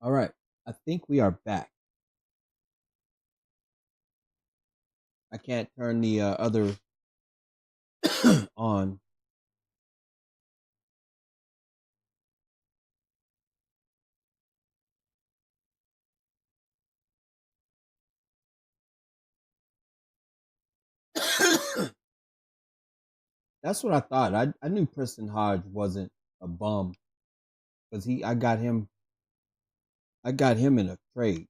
All right. I think we are back. I can't turn the other on. That's what I thought. I knew Preston Hodge wasn't a bum because he I got him in a trade.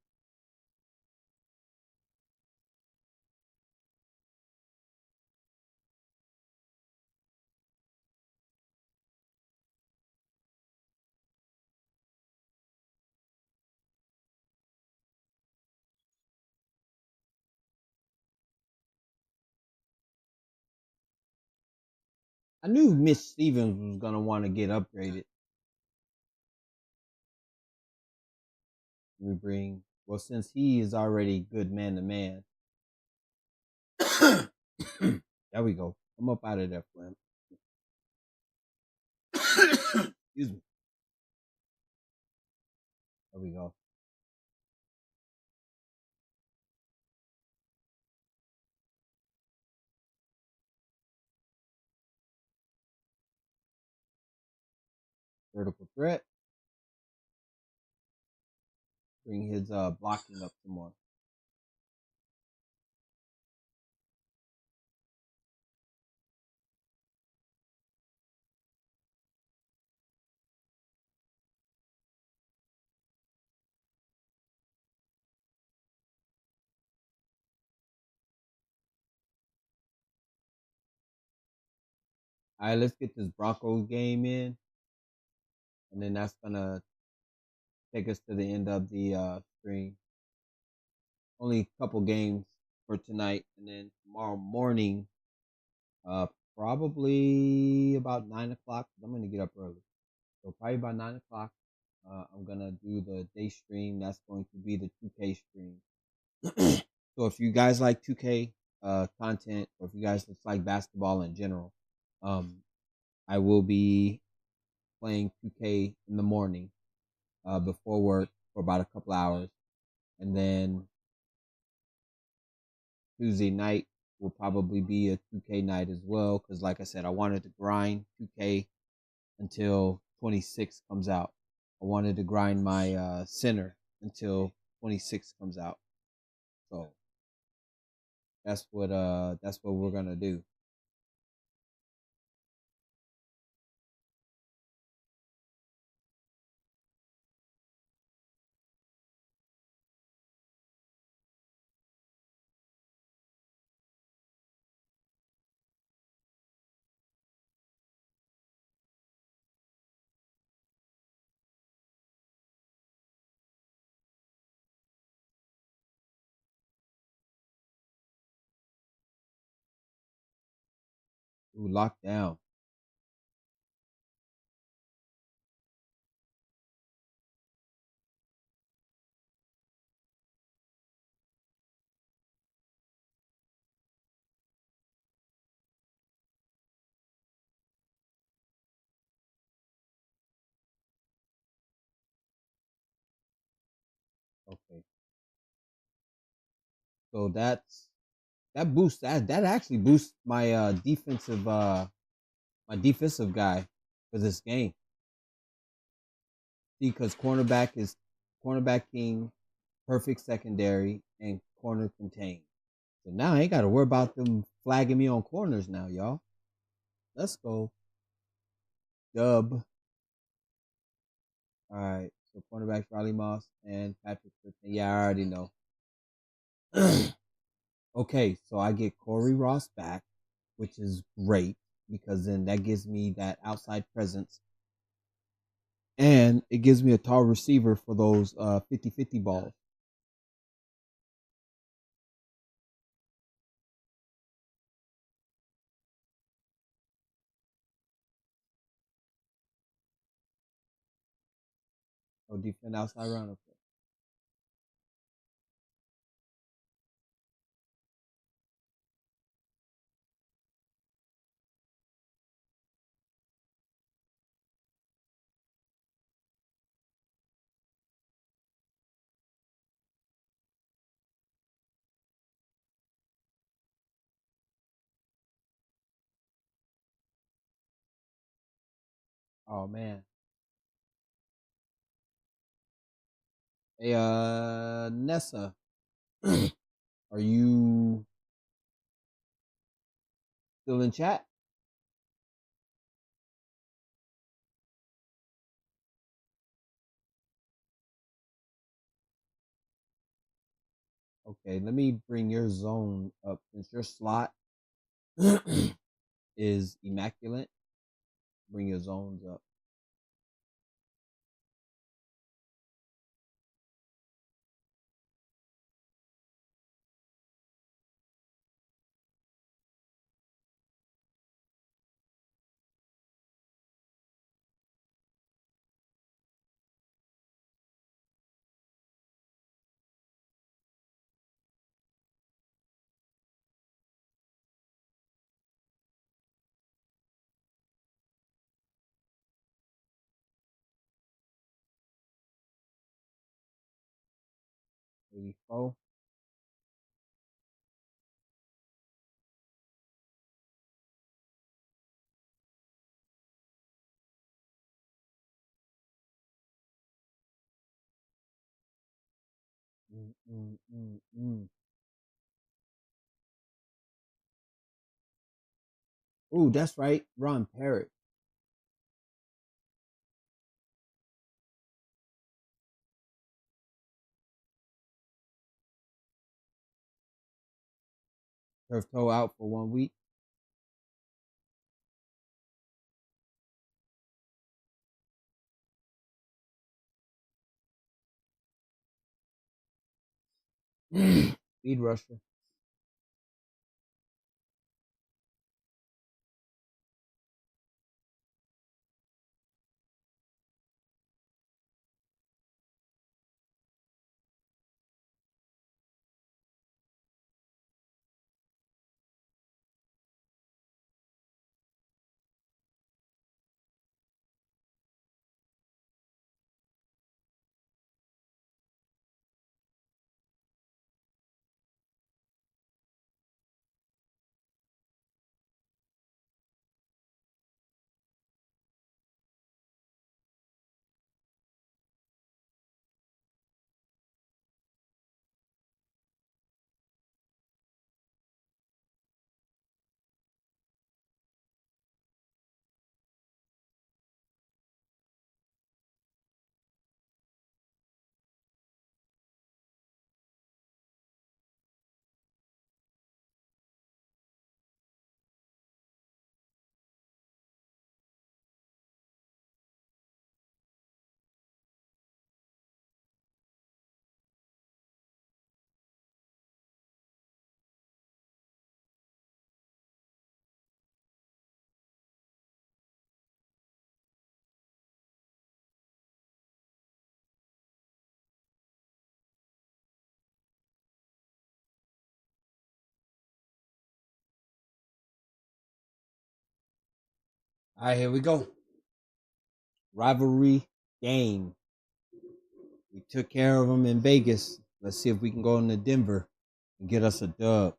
I knew Mitch Stevens was gonna want to get upgraded. We bring well since he is already good man to man. There we go. I'm up out of there for him. Excuse me. There we go. Vertical threat. Bring his blocking up some more. All right, let's get this Broncos game in, and then that's gonna take us to the end of the stream. Only a couple games for tonight, and then tomorrow morning, uh, probably about 9 o'clock. I'm gonna get up early, so probably about 9 o'clock. I'm gonna do the day stream. That's going to be the 2K stream. So if you guys like 2K content, or if you guys just like basketball in general, um, I will be playing 2K in the morning before work for about a couple hours, and then Tuesday night will probably be a 2K night as well. Because, like I said, I wanted to grind 2K until 26 comes out. I wanted to grind my center until 26 comes out. So that's what we're gonna do. Ooh, lockdown. Okay, so that actually boosts my defensive guy for this game. See, because cornerback king, perfect secondary, and corner contained. So now I ain't got to worry about them flagging me on corners now, y'all. Let's go. Dub. All right. So cornerbacks Riley Moss and Patrick Sertain. Yeah, I already know. Okay, so I get Corey Ross back, which is great because then that gives me that outside presence. And it gives me a tall receiver for those 50-50 balls. So defend outside run. Okay. Oh man. Hey, Nessa, are you still in chat? Okay, let me bring your zone up since your slot is immaculate. Bring your zones up. Maybe four. Mm, mm, mm, mm. Ooh, that's right. Ron Parrott. Turf toe out for 1 week. Speed rusher. All right, here we go. Rivalry game. We took care of them in Vegas. Let's see if we can go into Denver and get us a dub.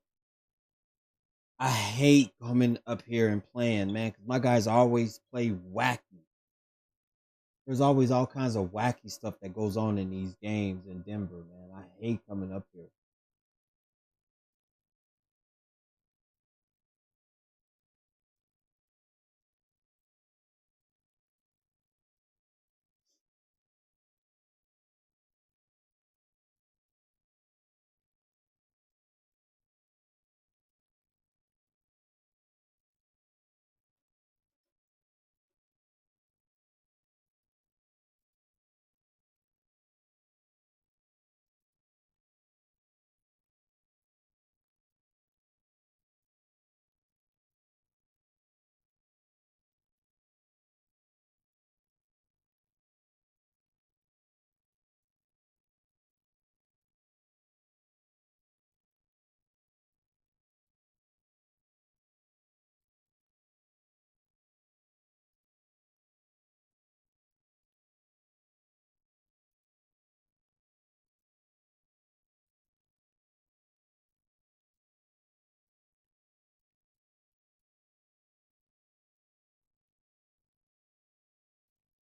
I hate coming up here and playing, man, because my guys always play wacky. There's always all kinds of wacky stuff that goes on in these games in Denver, man. I hate coming up here.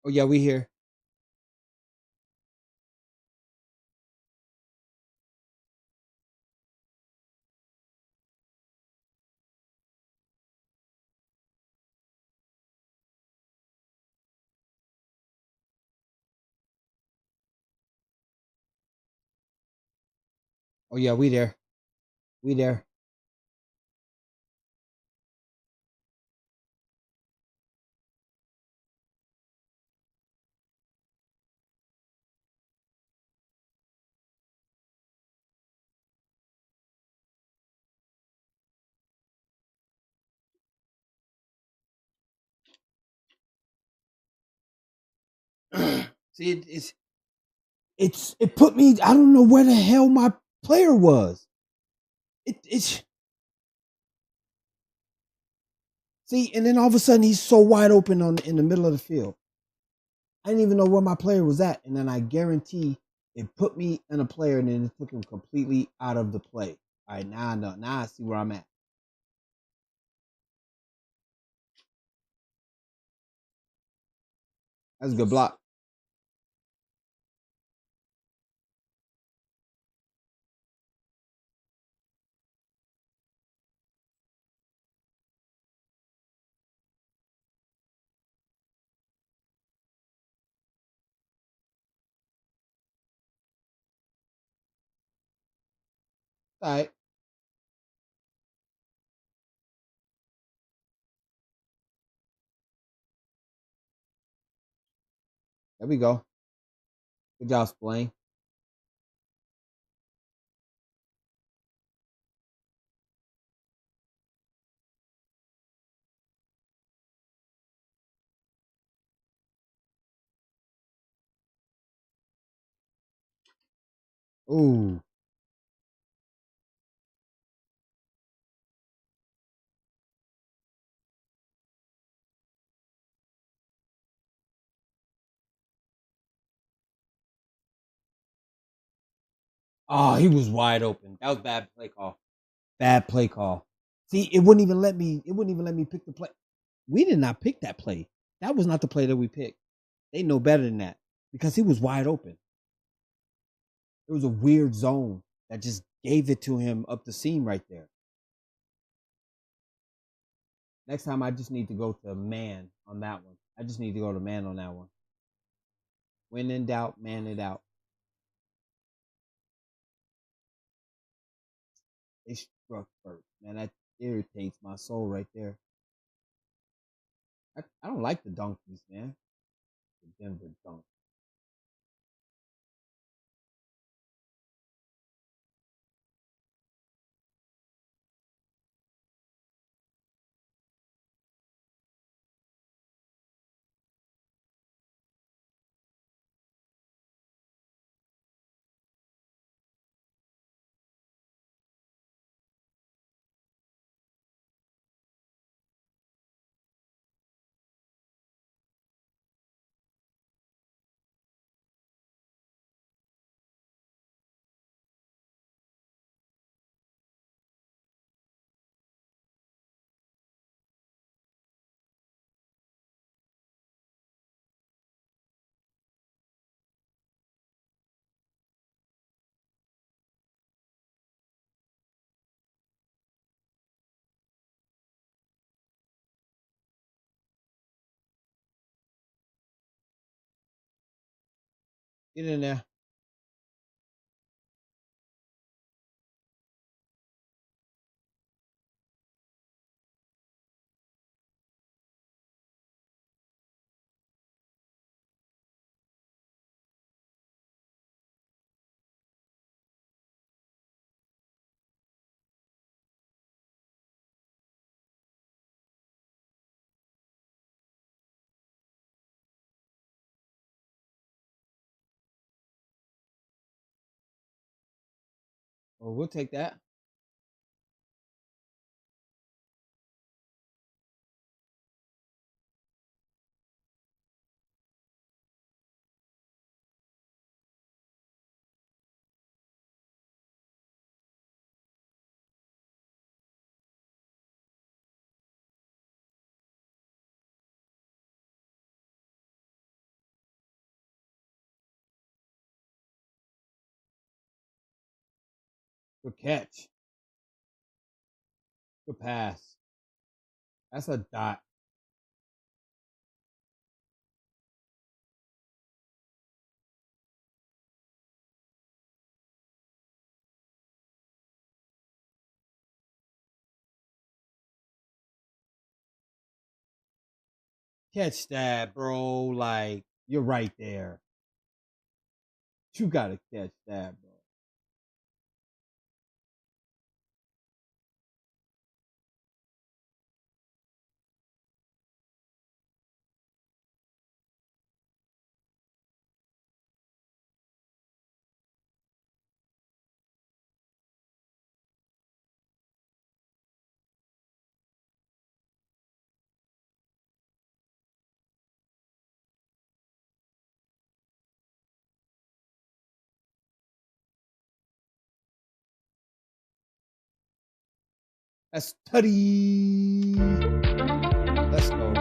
Oh yeah, we here. Oh yeah, we there. We there. See, it put me. I don't know where the hell my player was. It's see, and then all of a sudden he's so wide open on in the middle of the field. I didn't even know where my player was at, and then I guarantee it put me in a player, and then it took him completely out of the play. All right, now I know. Now I see where I'm at. That's a good block. All right, there we go. Good job, Splain. Ooh, oh, he was wide open. That was bad play call. Bad play call. See, it wouldn't even let me. It wouldn't even let me pick the play. We did not pick that play. That was not the play that we picked. They know better than that because he was wide open. It was a weird zone that just gave it to him up the seam right there. Next time, I just need to go to man on that one. I just need to go to man on that one. When in doubt, man it out. They struck first. Man, that irritates my soul right there. I don't like the donkeys, man. The Denver donkeys. Get in there. Well, we'll take that. Good catch. Good pass. That's a dot. Catch that, bro. Like, you're right there. You gotta catch that, bro. That's tutty. Let's go.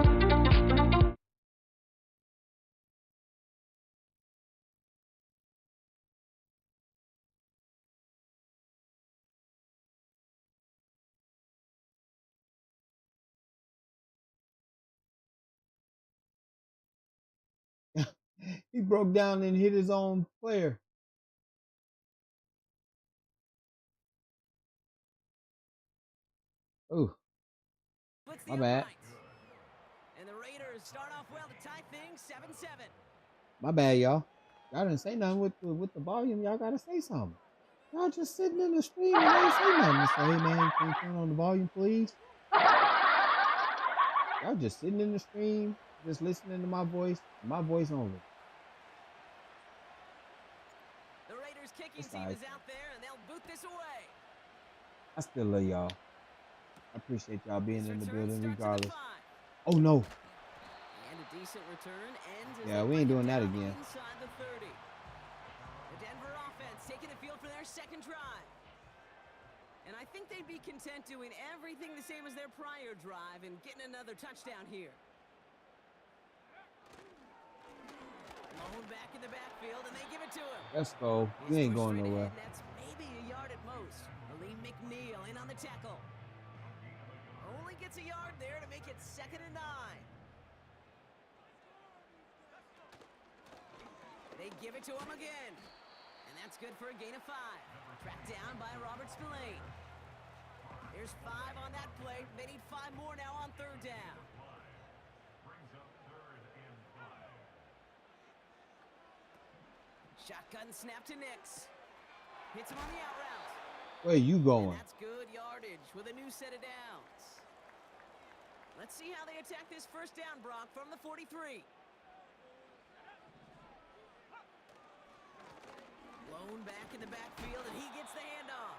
He broke down and hit his own player. Oh, my bad. And the Raiders start off well to tie things 7-7. My bad, y'all. Y'all didn't say nothing with the volume. Y'all gotta say something. Y'all just sitting in the stream and ain't say nothing to say, hey man, can you turn on the volume, please? Y'all just sitting in the stream, just listening to my voice only. The Raiders kicking team is out there and they'll boot this away. I still love y'all. I appreciate y'all being in the building regardless. Oh no. And a decent return ends as yeah, we ain't doing that again. Inside the 30. The Denver offense taking the field for their second drive. And I think they'd be content doing everything the same as their prior drive and getting another touchdown here. Lone back in the backfield, and they give it to him. Let's go. We ain't going nowhere. That's maybe a yard at most. Lee McNeil in on the tackle. Only gets a yard there to make it 2nd and 9. They give it to him again. And that's good for a gain of 5. Tracked down by Robert Spillane. There's 5 on that play. They need 5 more now on 3rd down. Shotgun snap to Nix. Hits him on the out route. Where you going? And that's good yardage with a new set of downs. Let's see how they attack this 1st down, Brock, from the 43. Blown back in the backfield, and he gets the handoff.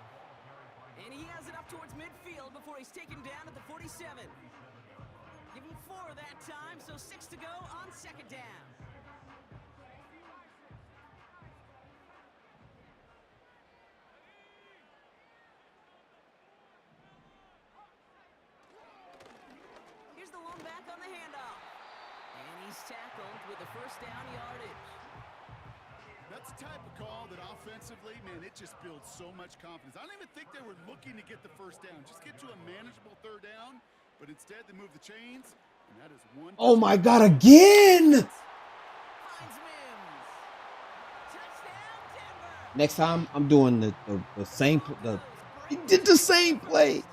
And he has it up towards midfield before he's taken down at the 47. Give him 4 that time, so 6 to go on 2nd down. Here's the lone back on the handoff. And he's tackled with the 1st down yardage. That's the type of call that offensively, man, it just builds so much confidence. I don't even think they were looking to get the 1st down. Just get to a manageable 3rd down, but instead they move the chains, and that is one. Oh my God, again! Next time, I'm doing the same. He did the same play.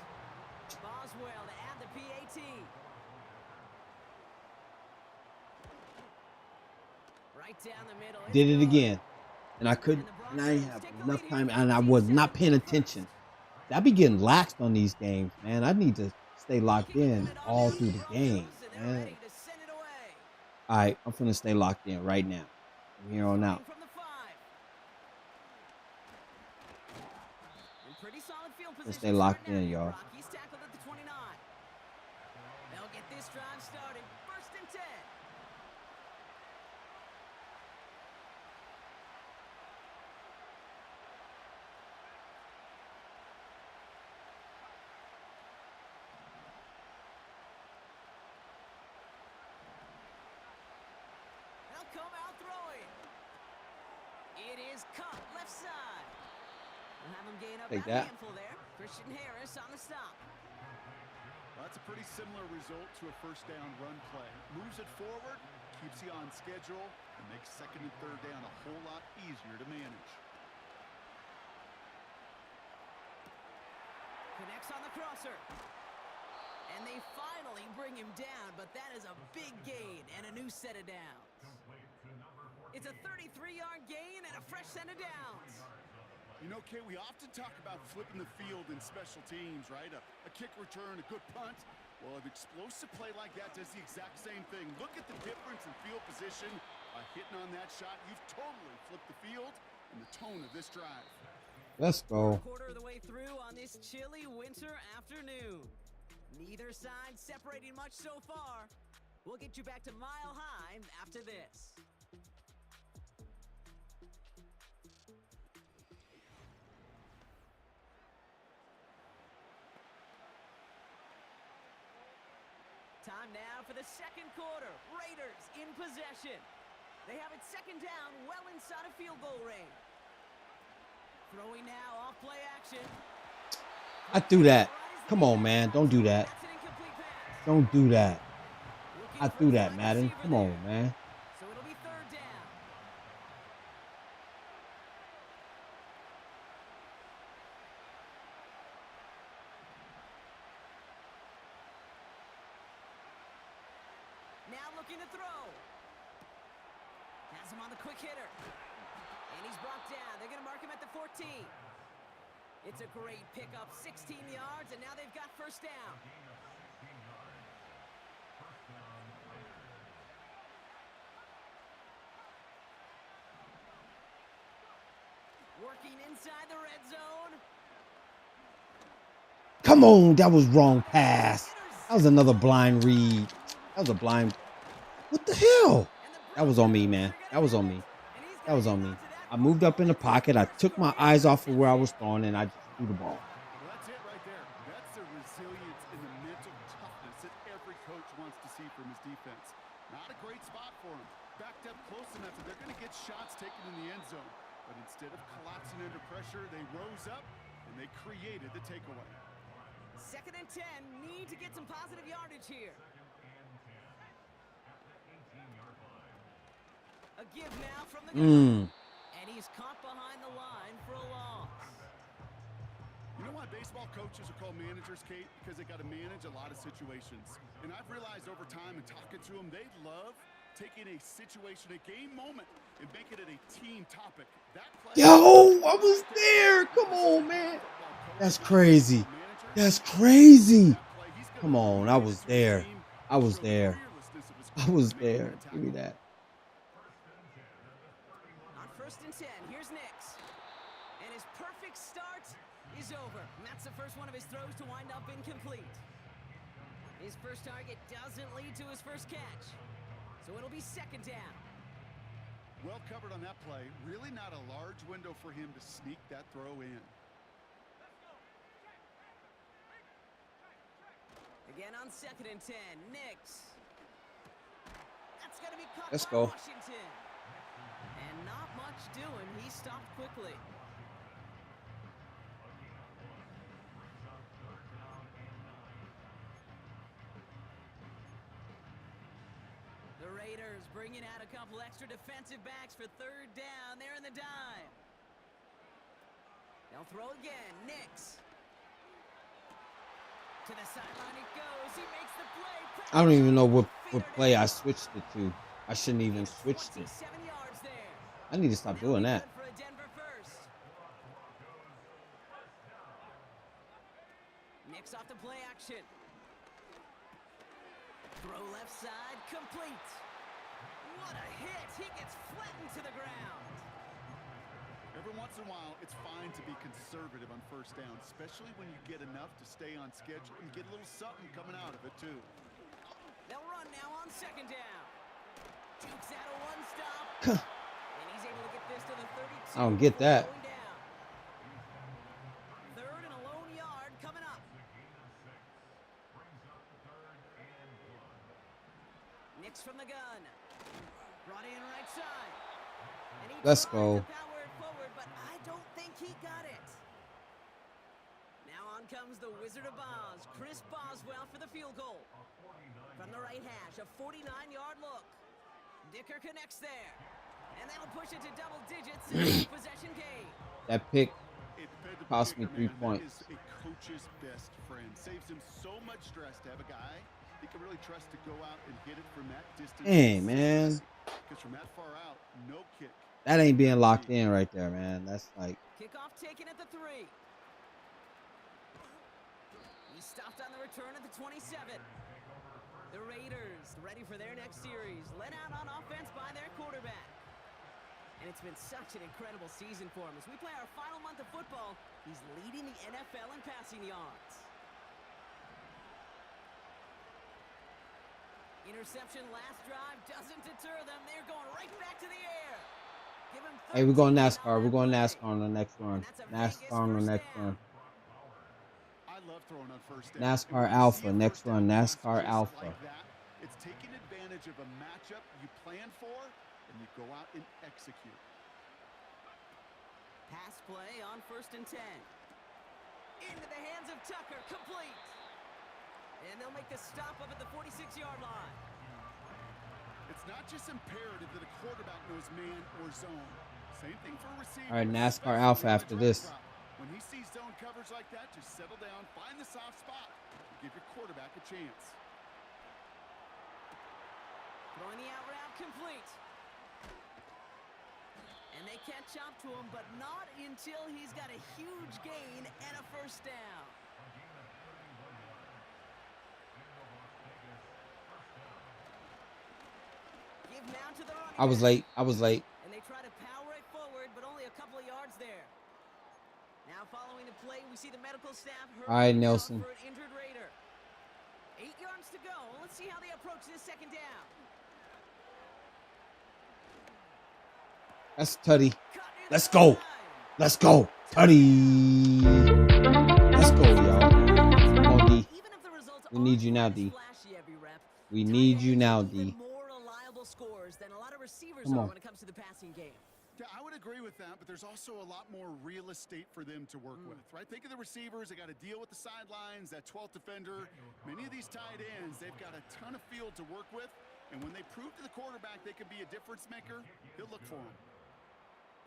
Boswell to add the PAT. Right down the middle. Did it again. And I couldn't, and I didn't have enough time, and I was not paying attention. I be getting laxed on these games, man. I need to stay locked in all through the game, man. All right, I'm finna stay locked in right now. From here on out. Let's stay locked in, y'all. He's tackled at the 29. They'll get this drive started. 1st and 10. They'll come out throwing. It is caught left side. We'll have him gain up Take about a that. handful there. Christian Harris on the stop. Well, that's a pretty similar result to a first down run play. Moves it forward, keeps you on schedule, and makes second and third down a whole lot easier to manage. Connects on the crosser. And they finally bring him down, but that is a big gain and a new set of downs. It's a 33-yard gain and a fresh set of downs. You know, Kay, we often talk about flipping the field in special teams, right? A kick return, a good punt. Well, an explosive play like that does the exact same thing. Look at the difference in field position. By hitting on that shot, you've totally flipped the field and the tone of this drive. Let's go. Quarter of the way through on this chilly winter afternoon. Neither side separating much so far. We'll get you back to Mile High after this. Time now for the second quarter. Raiders in possession. They have it second down, well inside of field goal range. Throwing now off play action. I threw that. Come on, man. Don't do that. That's an incomplete pass. Don't do that. Looking I for threw his that, wide Madden. receiver Come on, there. man. So it'll be third down. Now looking to throw. Has him on the quick hitter. And he's brought down. They're going to mark him at the 14. It's a great pickup, 16 yards, and now they've got first down. Working inside the red zone. Come on. That was wrong pass. That was another blind read. That was a blind. What the hell? That was on me, man. That was on me. That was on me. I moved up in the pocket. I took my eyes off of where I was throwing, and I just threw the ball. Well, that's it right there. That's the resilience and the mental toughness that every coach wants to see from his defense. Not a great spot for him. Backed up close enough that they're going to get shots taken in the end zone. But instead of collapsing under pressure, they rose up and they created the takeaway. Second and 10. Need to get some positive yardage here. A give now from the gun. And he's caught behind the line for a loss. You know why baseball coaches are called managers, Kate? Because they got to manage a lot of situations. And I've realized over time and talking to them, they love taking a situation, a game moment, and making it a team topic. That play, Yo, I was there. Come on, man. That's crazy. That's crazy. Come on. I was there. I was there. I was there. Give me that. On first and 10, here's Nix. And his perfect start is over. And that's the first one of his throws to wind up incomplete. His first target doesn't lead to his first catch. So it'll be second down. Well covered on that play. Really not a large window for him to sneak that throw in. Again on second and 10, Nix. That's going to be caught Let's by go. Washington. And not much doing. He stopped quickly. The Raiders bringing out a couple extra defensive backs for third down. They're in the dime. They'll throw again. Nix. To the sideline it goes. He makes the play. I don't even know what play I switched it to. I shouldn't even switched it. 27 yards there. I need to stop doing that. For a Denver first. Nix off the play action. Throw left side, complete. What a hit. He gets flattened to the ground. Every once in a while, it's fine to be conservative on first down, especially when you get enough to stay on schedule and get a little something coming out of it, too. They'll run now on second down. Jukes out a one stop. And he's able to get this to the 32. I don't get that. Going down. Third and a lone yard coming up. Nix from the gun. Brought in right side. And he Let's tried go. to power it forward, but I don't think he got it. They'll run now on second and 10. Nix. That's going to be caught by Washington. Let's go. And he's able to get this to the 32. 2 They'll run now on second and 10. Nix. on comes the Wizard of Oz, Chris Boswell for the field goal. From the right hash, a 49-yard look. Dicker connects there. And that'll push it to double digits in possession game. That pick The cost me kicker, 3 man, points. that is a coach's best friend. Saves him so much stress to have a guy he can really trust to go out and hit it from that distance. Hey, man. Because from that far out, no kick. That ain't being locked in right there, man. That's like... Kickoff taken at the 3. He stopped on the return at the 27. The Raiders ready for their next series. Led out on offense by their quarterback. And it's been such an incredible season for him. As we play our final month of football, he's leading the NFL in passing yards. Interception last drive doesn't deter them. They're going right back to the air. Hey, we're going NASCAR. We're going NASCAR on the next run. NASCAR on the next run. I love throwing on first down. NASCAR Alpha. Next run. NASCAR Alpha. It's taking advantage of a matchup you plan for, and you go out and execute. Pass play on 1st and 10. Into the hands of Tucker. Complete. And they'll make the stop up at the 46-yard line. It's not just imperative that a quarterback knows man or zone. Same thing for a receiver. All right, NASCAR Alpha after this. When he sees zone coverage like that, just settle down, find the soft spot, and give your quarterback a chance. Throwing the out route complete. And they catch up to him, but not until he's got a huge gain and a first down. Give now to the running I was back. late. I was late. And they try to power it forward, but only a couple of yards there. Now following the play, we see the medical staff All right, Nelson. for an injured Raider. 8 yards to go. Let's see how they approach this second down. That's Tutty. Let's go. Let's go. Tutty. Let's go, y'all. Come on, D. We need you now, D. We need you now, D. Come on. When it comes to the passing game. Yeah, I would agree with that, but there's also a lot more real estate for them to work with, right? Think of the receivers. They got to deal with the sidelines, that 12th defender. Many of these tight ends, they've got a ton of field to work with, and when they prove to the quarterback they can be a difference maker, he'll look for them.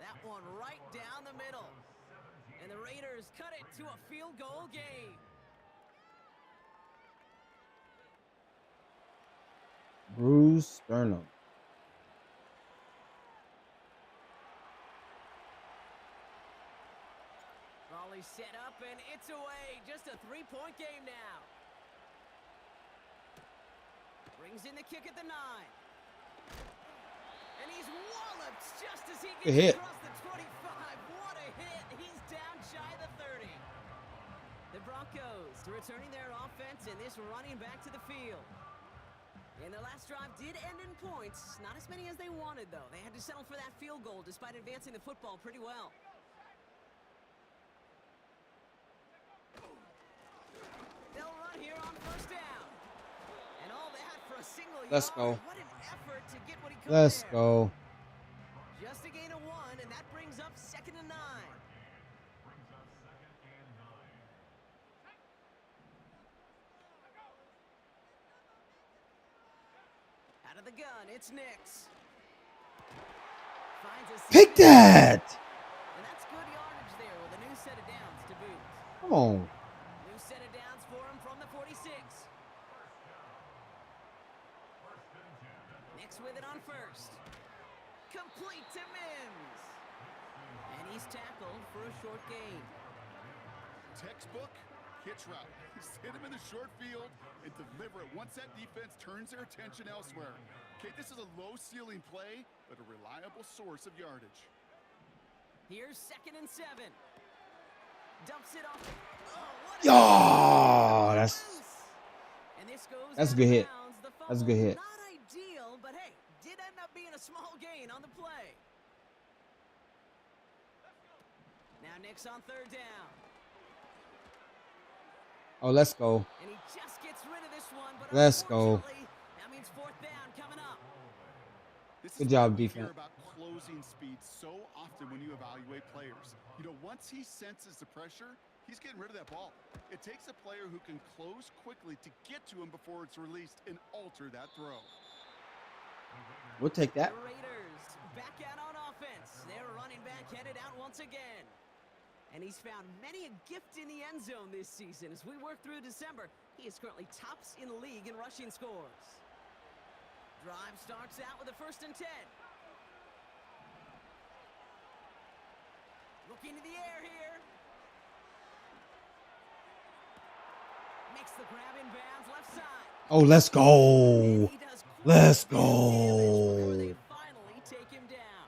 That one right down the middle. And the Raiders cut it to a field goal game. Bruce Sternum. Raleigh set up, and it's away. Just a 3-point game now. Brings in the kick at the 9. And he's walloped just as he gets across the 25. What a hit. He's down shy of the 30. The Broncos returning their offense, and this running back to the field. And their last drive did end in points. Not as many as they wanted, though. They had to settle for that field goal despite advancing the football pretty well. They'll run here on first down. And all that for a single yard. Let's go. What an effort to get what he could Let's there. go. Just a gain of 1, and that brings up 2nd and 9. Out of the gun, it's Nix. Pick that! And that's good yardage there with a new set of downs to boot. Come on. New set of downs for him from the 46. Nix with it on first. Complete to Mims. And he's tackled for a short gain. Textbook hitch route. Just hit him in the short field and deliver it once that defense turns their attention elsewhere. Okay, this is a low-ceiling play, but a reliable source of yardage. Here's 2nd and 7. Dumps it off. Oh, that's a good hit. That's a good hit. Not ideal, but hey, did end up being a small gain on the play. Now Nix on 3rd down. Oh, let's go. And he just gets rid of this one, but let's go. That means 4th down coming up. Good job, defense. Hear about closing speed so often when you evaluate players. You know, once he senses the pressure, He's getting rid of that ball. It takes a player who can close quickly to get to him before it's released and alter that throw. We'll take that. The Raiders back out on offense. Their running back headed out once again. And he's found many a gift in the end zone this season. As we work through December, he is currently tops in the league in rushing scores. Drive starts out with a 1st and 10. Looking to the air here. Makes the grab in bounds left side. Oh, let's go. And he does Let's quite a bit of damage before go. they finally take him down.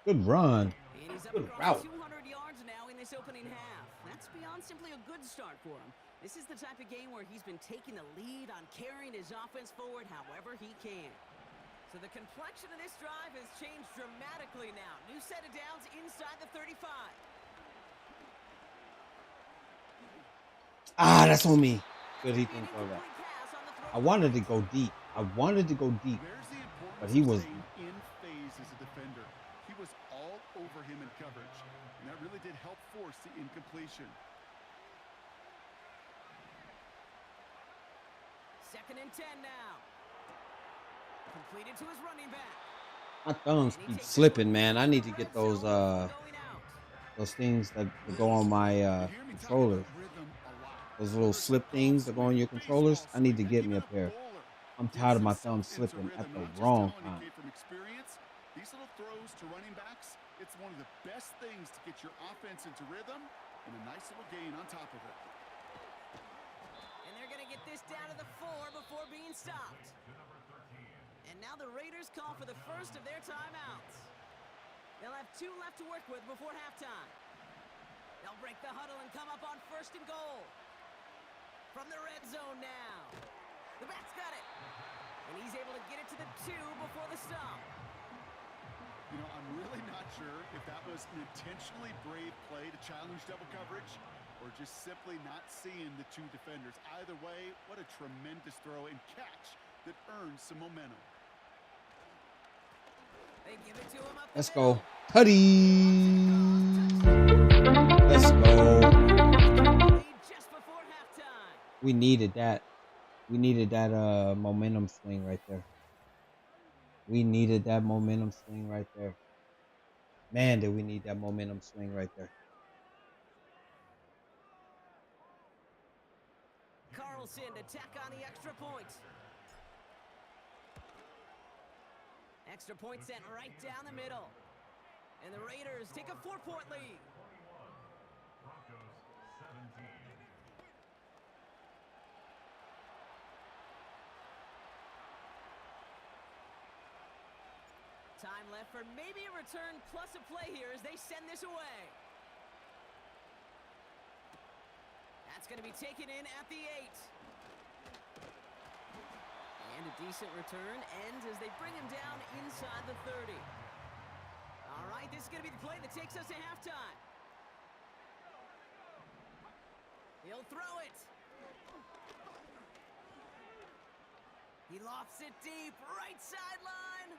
Good run. And he's up Good across route. 200 yards now in this opening half. That's beyond simply a good start for him. This is the type of game where he's been taking the lead on carrying his offense forward however he can. So the complexion of this drive has changed dramatically now. New set of downs inside the 35. Ah, that's on me. Good, he didn't throw that. Incomplete pass on the throw. I wanted to go deep. There's the But importance he of was- staying in phase as a defender. He was all over him in coverage, and that really did help force the incompletion. 2nd and 10 now. Completed to his running back. My thumbs keep slipping, man. I need to get those things that go on my You hear me talking controllers. about rhythm a lot. Those little slip things that go on your controllers. I need to get me a pair. I'm tired of my thumbs slipping at the wrong time. From experience, these little throws to running backs, it's one of the best things to get your offense into rhythm and a nice little gain on top of it. And they're going to get this down to the 4 before being stopped. And now the Raiders call for the first of their timeouts. They'll have 2 left to work with before halftime. They'll break the huddle and come up on 1st and goal. From the red zone now. The back's got it. And he's able to get it to the 2 before the stop. You know, I'm really not sure if that was an intentionally brave play to challenge double coverage or just simply not seeing the 2 defenders. Either way, what a tremendous throw and catch that earns some momentum. They give it to him up the Let's middle. go. Tutty. Let's go. Lead just before halftime. We needed that. We needed that momentum swing right there. We needed that momentum swing right there. Man, did we need that momentum swing right there. Carlson to tack on the extra point. Extra point sent right down the middle. And the Raiders take a 4-point lead. Time left for maybe a return plus a play here as they send this away. That's going to be taken in at the 8. And a decent return ends as they bring him down inside the 30. All right, this is going to be the play that takes us to halftime. He'll throw it. He lofts it deep, right sideline.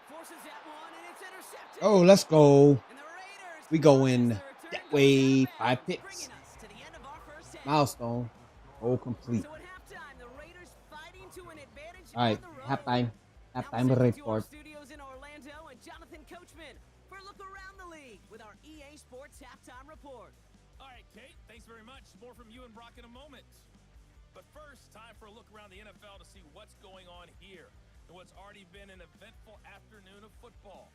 Forces that one, and it's intercepted. Oh, let's go. And the Raiders We go process in the return that goes way. out of 5 bounds, picks. bringing us to the end of our first half. Milestone. Goal complete. So at halftime, the Raiders fighting to an advantage All right, on the road. halftime. Now Halftime we'll send you to our report. studios in Orlando and Jonathan Coachman for a look around the league with our EA Sports halftime report. All right, Kate, thanks very much. More from you and Brock in a moment. But first, time for a look around the NFL to see what's going on here in what's already been an eventful afternoon of football.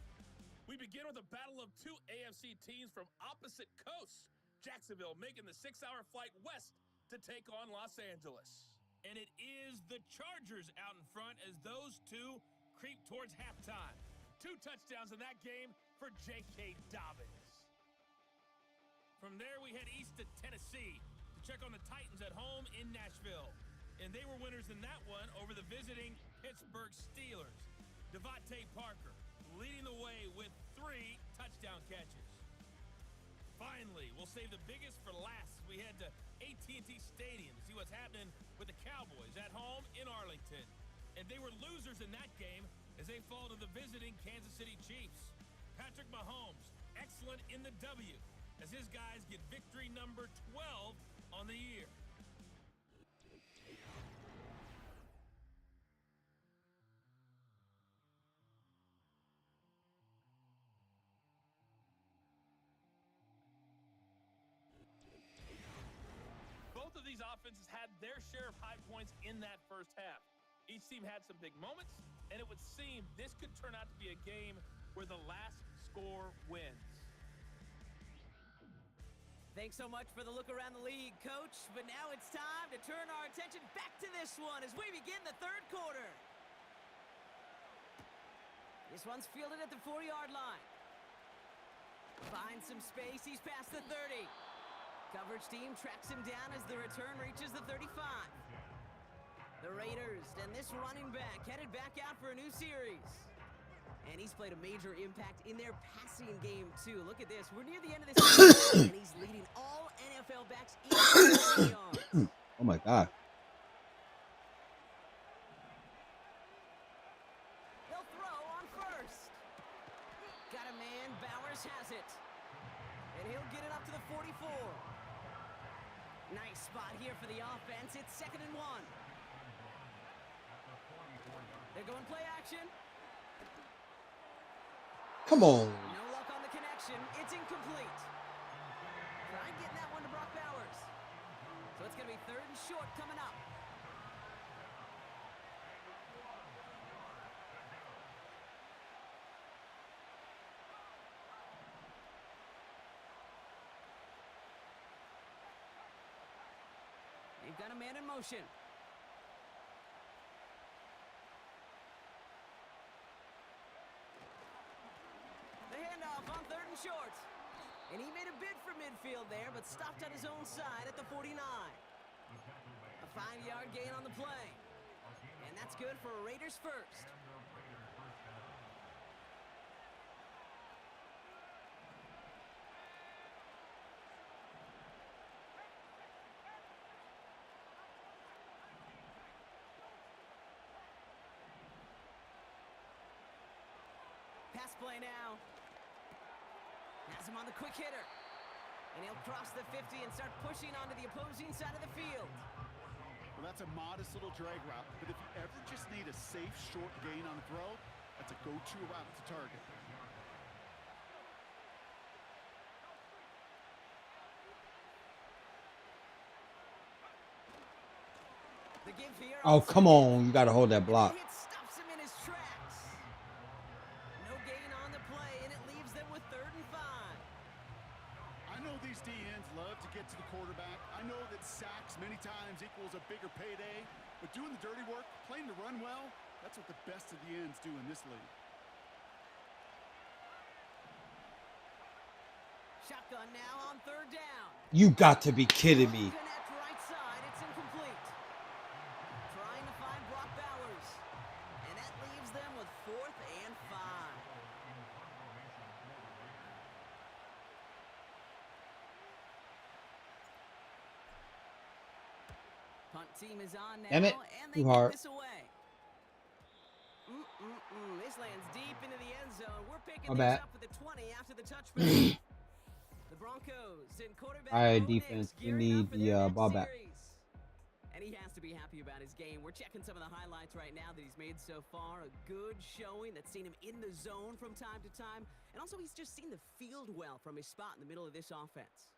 We begin with a battle of 2 AFC teams from opposite coasts. Jacksonville making the 6-hour flight west to take on Los Angeles. And it is the Chargers out in front as those 2 creep towards halftime. 2 touchdowns in that game for J.K. Dobbins. From there, we head east to Tennessee to check on the Titans at home in Nashville. And they were winners in that one over the visiting Pittsburgh Steelers. Devontae Parker leading the way with 3 touchdown catches. Finally, we'll save the biggest for last. We head to AT&T Stadium to see what's happening with the Cowboys at home in Arlington. And they were losers in that game as they fall to the visiting Kansas City Chiefs. Patrick Mahomes, excellent in the W. as his guys get victory number 12 on the year. Both of these offenses had their share of high points in that first half. Each team had some big moments, and it would seem this could turn out to be a game where the last score wins. Thanks so much for the look around the league, Coach. But now it's time to turn our attention back to this one as we begin the third quarter. This one's fielded at the 4-yard line. Finds some space. He's past the 30. Coverage team tracks him down as the return reaches the 35. The Raiders and this running back headed back out for a new series. And he's played a major impact in their passing game, too. Look at this. We're near the end of this season, and he's leading all NFL backs in yards. Oh, my God. He'll throw on first. Got a man. Bowers has it. And he'll get it up to the 44. Nice spot here for the offense. It's 2nd and 1. They're going play action. Come on. No luck on the connection. It's incomplete. Trying getting that one to Brock Bowers. So it's going to be 3rd and short coming up. They've got a man in motion. On 3rd and short. And he made a bid for midfield there, but stopped on his own side at the 49. A 5-yard gain on the play. And that's good for a Raiders first. Pass play now. Has him on the quick hitter. And he'll cross the 50 and start pushing onto the opposing side of the field. Well, that's a modest little drag route, but if you ever just need a safe, short gain on a throw, that's a go-to route to target. The give here. Oh, come on. You got to hold that block. It stops him in his tracks. No gain on the play, and it leaves them with 3rd and 5. I know these DNs love to get to the quarterback. I know that sacks many times equals a bigger payday, but doing the dirty work, playing to run well, that's what the best of the ends do in this league. Shotgun now on 3rd down. You got to be kidding me. Connect right side, it's incomplete. Trying to find Brock Bowers. And that leaves them with 4th and 5. Punt team is on now. Damn it. And they Too hard. get this away. This lands deep into the end zone. We're picking My things bad. up with the 20 after the touchback. The Broncos and quarterback All right, Bo defense. Nix We gearing need up for the their next ball back. series. And he has to be happy about his game. We're checking some of the highlights right now that he's made so far. A good showing that's seen him in the zone from time to time. And also he's just seen the field well from his spot in the middle of this offense.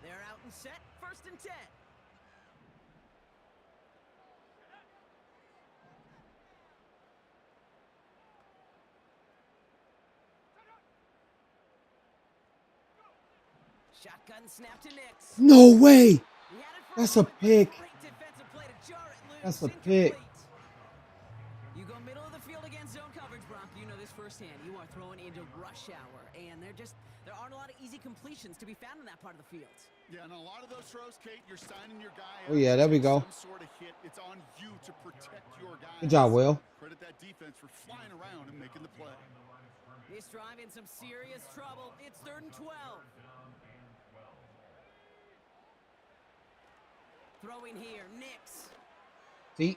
They're out and set. 1st and 10. Shotgun snap to Nix. No way. He had it for That's a moment. pick. Great defensive play to jar it loose. That's a Incomplete. pick. You go middle of the field against zone coverage, Brock. You know this firsthand. You are throwing into rush hour, and there aren't a lot of easy completions to be found in that part of the field. Yeah, and a lot of those throws, Kate, you're signing your guy Oh, yeah, there we go. Some sort of hit. It's on you to protect your guy. Good job, Will. Credit that defense for flying around and making the play. This drive in some serious trouble. It's 3rd and 12. Throwing here, Nix. See?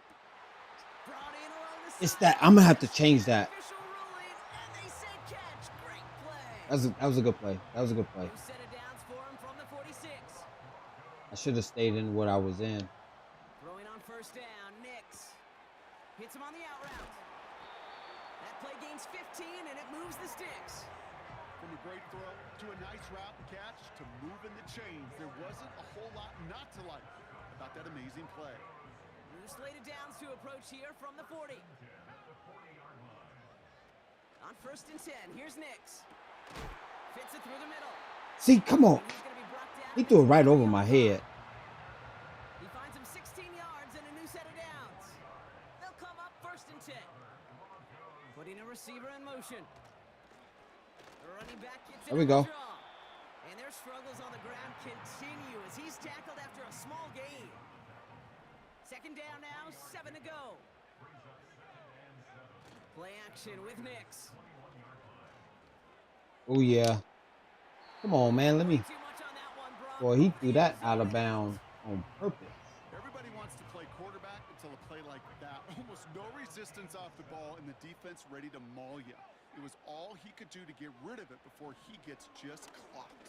Brought in along the It's side. that. I'm going to have to change that. Official ruling, and they say catch. Great play. That was a good play. That was a good play. New set of downs for him from the 46. I should have stayed in what I was in. Throwing on first down, Nix. Hits him on the out route. That play gains 15, and it moves the sticks. From a great throw to a nice route and catch to moving the chains, there wasn't a whole lot not to like about that amazing play. New slate of downs to approach here from the 40. On first and 10, here's Nix. Fits it through the middle. See, come on. He's going to be brought down. He threw it right over my head. He finds him 16 yards and a new set of downs. They'll come up first and 10. Putting a receiver in motion. The running back gets There we go. draw. And their struggles on the ground continue as he's tackled after a small gain. Second down now, 7 to go. Play action with Nix. Oh, yeah. Come on, man. Let me. Too much on that one, Brock. Boy, he threw that out of bounds on purpose. Everybody wants to play quarterback until a play like that. Almost no resistance off the ball and the defense ready to maul you. It was all he could do to get rid of it before he gets just clocked.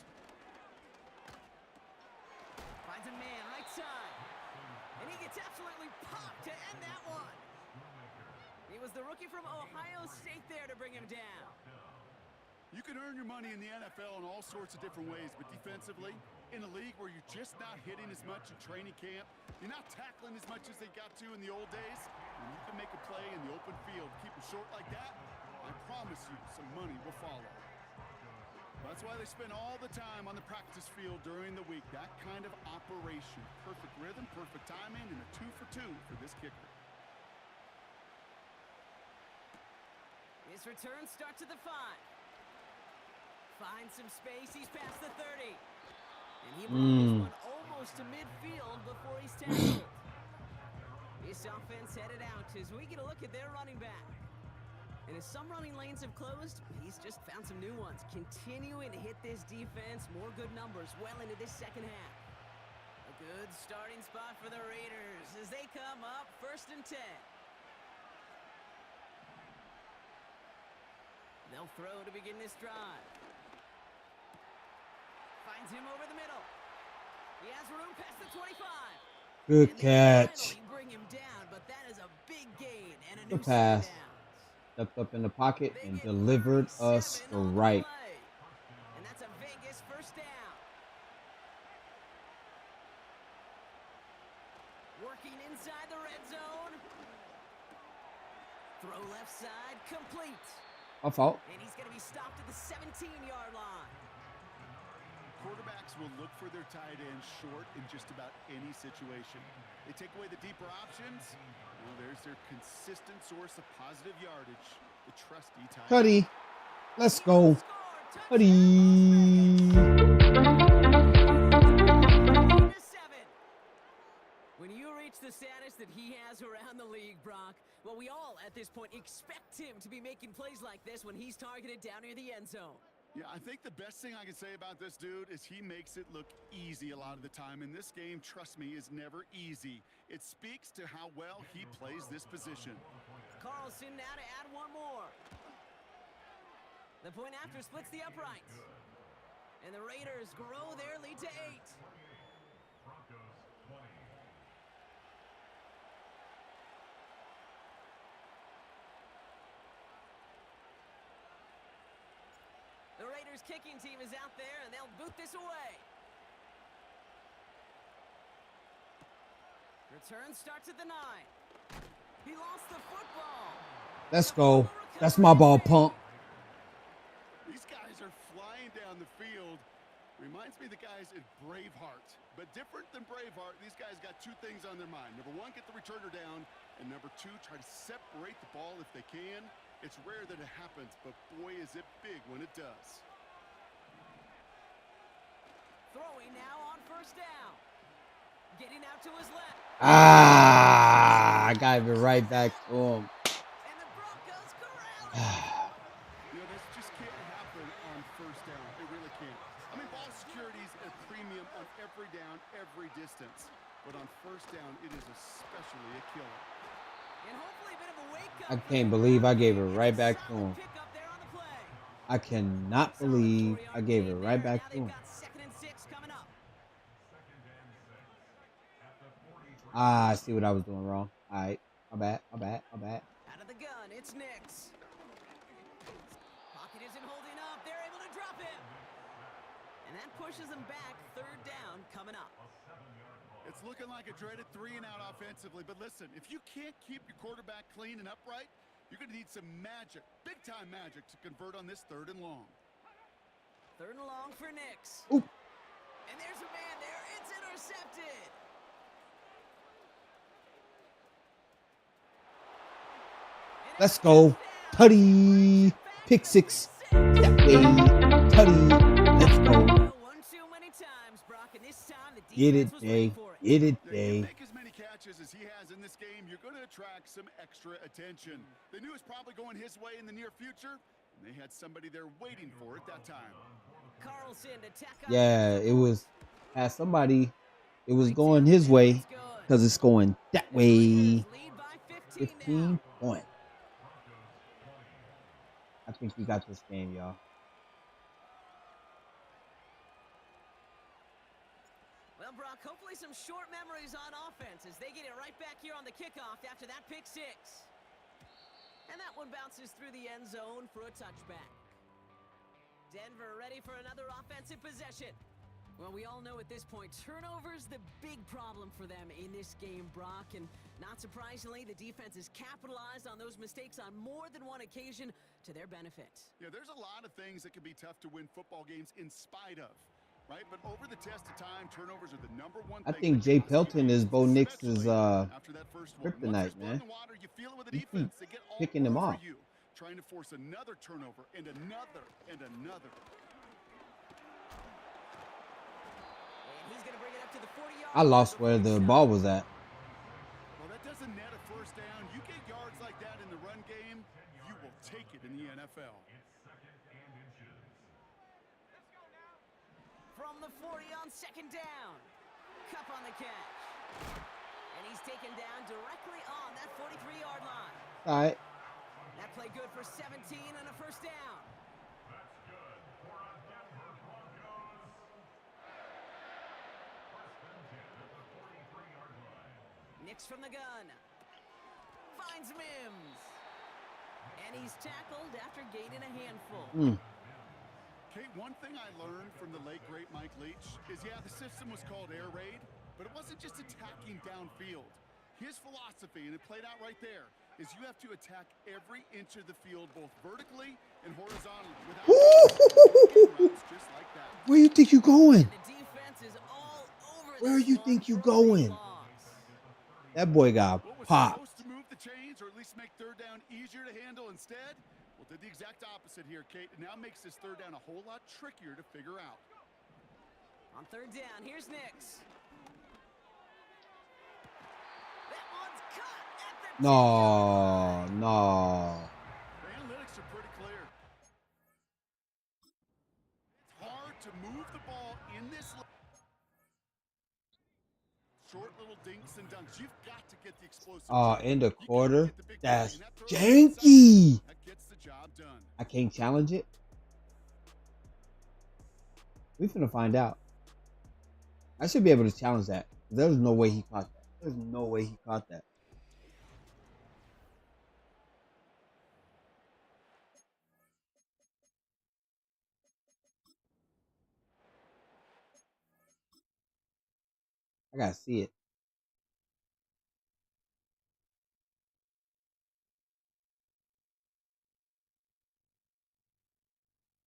Finds a man right side. And he gets absolutely popped to end that one. It was the rookie from Ohio State there to bring him down. You can earn your money in the NFL in all sorts of different ways, but defensively, in a league where you're just not hitting as much in training camp, you're not tackling as much as they got to in the old days, when you can make a play in the open field, keep it short like that, I promise you some money will follow. That's why they spend all the time on the practice field during the week. That kind of operation. Perfect rhythm, perfect timing, and a 2 for 2 for this kicker. His return starts at the 5. Finds some space. He's past the 30. And he brought this one almost to midfield before he's tackled. This offense headed out as we get a look at their running back. And as some running lanes have closed, he's just found some new ones. Continuing to hit this defense. More good numbers well into this second half. A good starting spot for the Raiders as they come up first and 10. They'll throw to begin this drive. Finds him over the middle. He has room past the 25. Good And catch. they bring him down, but that is a big gain and a Good new set of pass. downs. Stepped up in the pocket They and get delivered us 37 on the right. play. And that's a Vegas first down. Working inside the red zone. Throw left side, complete. My fault. And he's going to be stopped at the 17-yard line. Quarterbacks will look for their tight end short in just about any situation. They take away the deeper options. Well, there's their consistent source of positive yardage, the trusty tight end. Cuddy. Let's go. Cuddy. When you reach the status that he has around the league, Brock, well, we all at this point expect him to be making plays like this when he's targeted down near the end zone. Yeah, I think the best thing I can say about this dude is he makes it look easy a lot of the time. And this game, trust me, is never easy. It speaks to how well he plays this position. Carlson now to add one more. The point after splits the uprights. And the Raiders grow their lead to 8. The Raiders kicking team is out there, and they'll boot this away. Return starts at the 9. He lost the football. Let's go. That's my ball, punk. These guys are flying down the field. Reminds me of the guys at Braveheart. But different than Braveheart, these guys got two things on their mind. Number one, get the returner down. And number two, try to separate the ball if they can. It's rare that it happens, but boy, is it big when it does. Throwing now on first down. Getting out to his left. I got it right back to him. And the Broncos corral him. You know, this just can't happen on first down. It really can't. I mean, ball security is a premium on every down, every distance. But on first down, it is especially a killer. And hopefully a bit of a wake-up. I can't believe I gave it right back to him. Pick up there on the play. I cannot believe I gave it right back to him. Ah, I see what I was doing wrong. All right, my bad. Out of the gun, it's Nix. Pocket isn't holding up. They're able to drop him. And that pushes them back. Third down coming up. It's looking like a dreaded 3-and-out offensively, but listen, if you can't keep your quarterback clean and upright, you're going to need some magic, big-time magic, to convert on this 3rd and long. 3rd and long for Nix. Ooh. And there's a man there. It's intercepted. Let's go. Tutty. Pick 6. That way. Tutty. Let's go. One too many times, Brock, and this time the Get defense it, was Jay. ready for it. Get it, Yeah, you Jay. make as many catches as he has in this game, you're going to attract some extra attention. They knew it was probably going his way in the near future, and they had somebody there waiting for it that time. Carlson to tack on. Yeah, it was. As somebody, it was going his way because it's going that way. 15 points. I think we got this game, y'all. Well, Brock, hopefully some short memories on offense as they get it right back here on the kickoff after that pick 6. And that one bounces through the end zone for a touchback. Denver ready for another offensive possession. Well, we all know at this point, turnover's the big problem for them in this game, Brock. And not surprisingly, the defense has capitalized on those mistakes on more than one occasion to their benefit. Yeah, there's a lot of things that can be tough to win football games in spite of, right? But over the test of time, turnovers are the number one thing. I think Jay Pelton is Bo Nix's after that first one. kryptonite, man. Water, you feel it with the He defense. keeps They get all picking him over off. you, trying to force another turnover and another and another. He's going to bring it up to the 40-yard I lost where the ball was at. Well, that doesn't net a first down. You get yards like that in the run game, you will take it in the NFL. From the 40 on 2nd down. Cup on the catch. And he's taken down directly on that 43-yard line. All right. That play good for 17 and a first down. Nix from the gun. Finds Mims. And he's tackled after gaining a handful. Kate, one thing I learned from the late, great Mike Leach is, yeah, the system was called air raid, but it wasn't just attacking downfield. His philosophy, and it played out right there, is you have to attack every inch of the field, both vertically and horizontally. Just like that. Where you think you going? The defense is all over. Where you think you going? That boy got popped. Supposed to move the chains, or at least make 3rd down easier to handle instead? Well, did the exact opposite here, Kate. It now makes this 3rd down a whole lot trickier to figure out. On 3rd down, here's Nix. That one's cut at the No. The analytics are pretty clear. It's hard to move the ball in this short little dinks and dunks. You've got to get the explosive. In the quarter. That's that janky. That gets the job done. I can't challenge it. We finna find out. I should be able to challenge that. There's no way he caught that. There's no way he caught that. I gotta see it.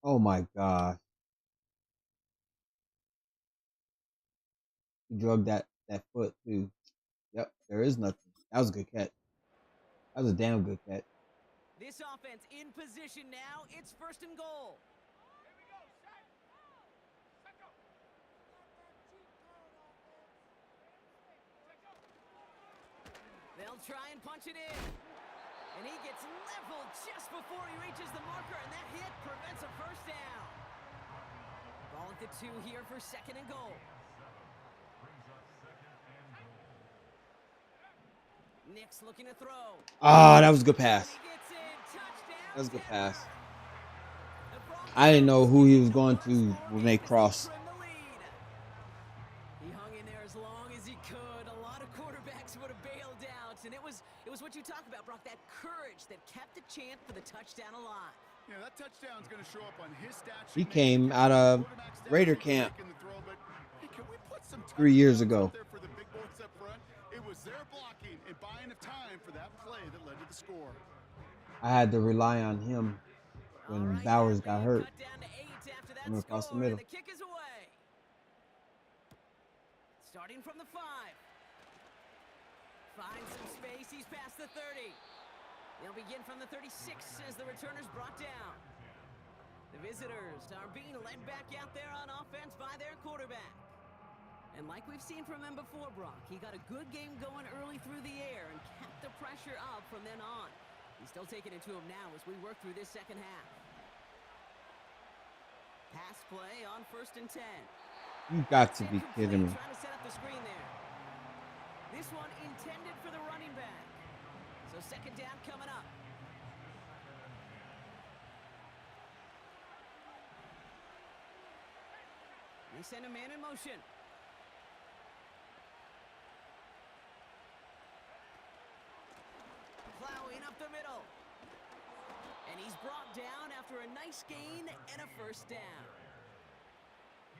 Oh my God. He drugged that foot too. Yep, there is nothing. That was a good catch. That was a damn good catch. This offense in position now. It's 1st and goal. They'll try and punch it in. And he gets leveled just before he reaches the marker, and that hit prevents a first down. Ball at the 2 here for 2nd and goal. Nix looking to throw. Ah, that was a good pass. He gets in. Touchdown. That was a good pass. The I didn't know who he was going to when they crossed. Trim the lead. He hung in there as long as he could. A lot of quarterbacks would have bailed out, and it was what you talk about, Brock. That courage that kept the chant for the touchdown alive. Yeah, that touchdown's going to show up on his stat He sheet next came year. out of Quarterback stat Raider sheet for camp making the throw, but hey, can we put some 3 years touchdowns ago. out there for the big boys up front? It was their blocking and buying of time for that play that led to the score. I had to rely on him All when right, Bowers that got lead hurt. cut down to 8 after that Coming across the score, middle. and the kick is away. Starting from the 5. Finds some space. He's past the 30. They'll begin from the 36 as the returner's brought down. The visitors are being led back out there on offense by their quarterback. And like we've seen from him before, Brock, he got a good game going early through the air and kept the pressure up from then on. He's still taking it to him now as we work through this second half. Pass play on 1st and 10. You got to be kidding me. Trying to set up the screen there. This one intended for the running back. So second down coming up. They send a man in motion. Plowing up the middle. And he's brought down after a nice gain and a 1st down.